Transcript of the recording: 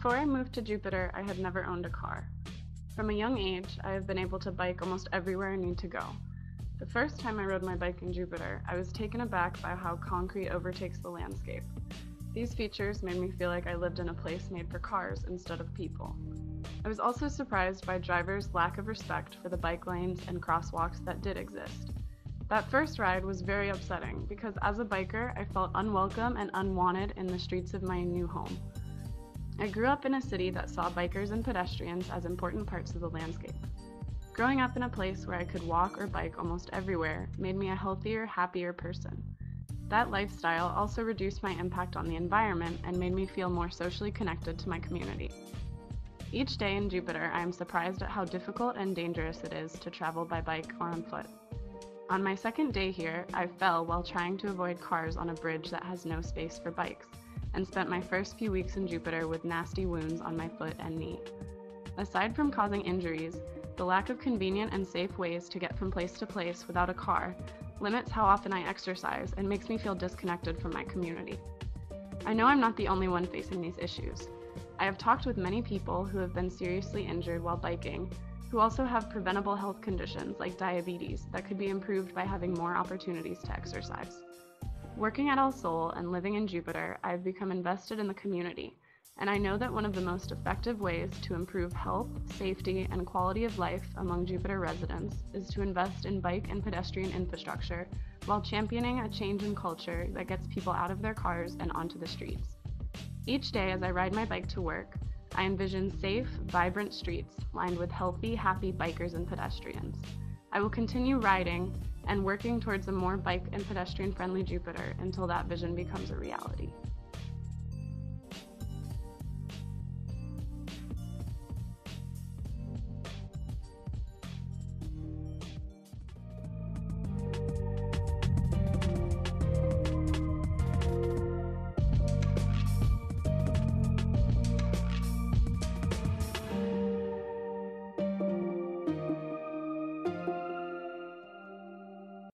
Before I moved to Jupiter, I had never owned a car. From a young age, I have been able to bike almost everywhere I need to go. The first time I rode my bike in Jupiter, I was taken aback by how concrete overtakes the landscape. These features made me feel like I lived in a place made for cars instead of people. I was also surprised by drivers' lack of respect for the bike lanes and crosswalks that did exist. That first ride was very upsetting because as a biker, I felt unwelcome and unwanted in the streets of my new home. I grew up in a city that saw bikers and pedestrians as important parts of the landscape. Growing up in a place where I could walk or bike almost everywhere made me a healthier, happier person. That lifestyle also reduced my impact on the environment and made me feel more socially connected to my community. Each day in Jupiter, I am surprised at how difficult and dangerous it is to travel by bike or on foot. On my second day here, I fell while trying to avoid cars on a bridge that has no space for bikes, and spent my first few weeks in Jupiter with nasty wounds on my foot and knee. Aside from causing injuries, the lack of convenient and safe ways to get from place to place without a car limits how often I exercise and makes me feel disconnected from my community. I know I'm not the only one facing these issues. I have talked with many people who have been seriously injured while biking, who also have preventable health conditions like diabetes that could be improved by having more opportunities to exercise. Working at El Sol and living in Jupiter, I have become invested in the community, and I know that one of the most effective ways to improve health, safety, and quality of life among Jupiter residents is to invest in bike and pedestrian infrastructure while championing a change in culture that gets people out of their cars and onto the streets. Each day as I ride my bike to work, I envision safe, vibrant streets lined with healthy, happy bikers and pedestrians. I will continue riding and working towards a more bike and pedestrian-friendly Jupiter until that vision becomes a reality.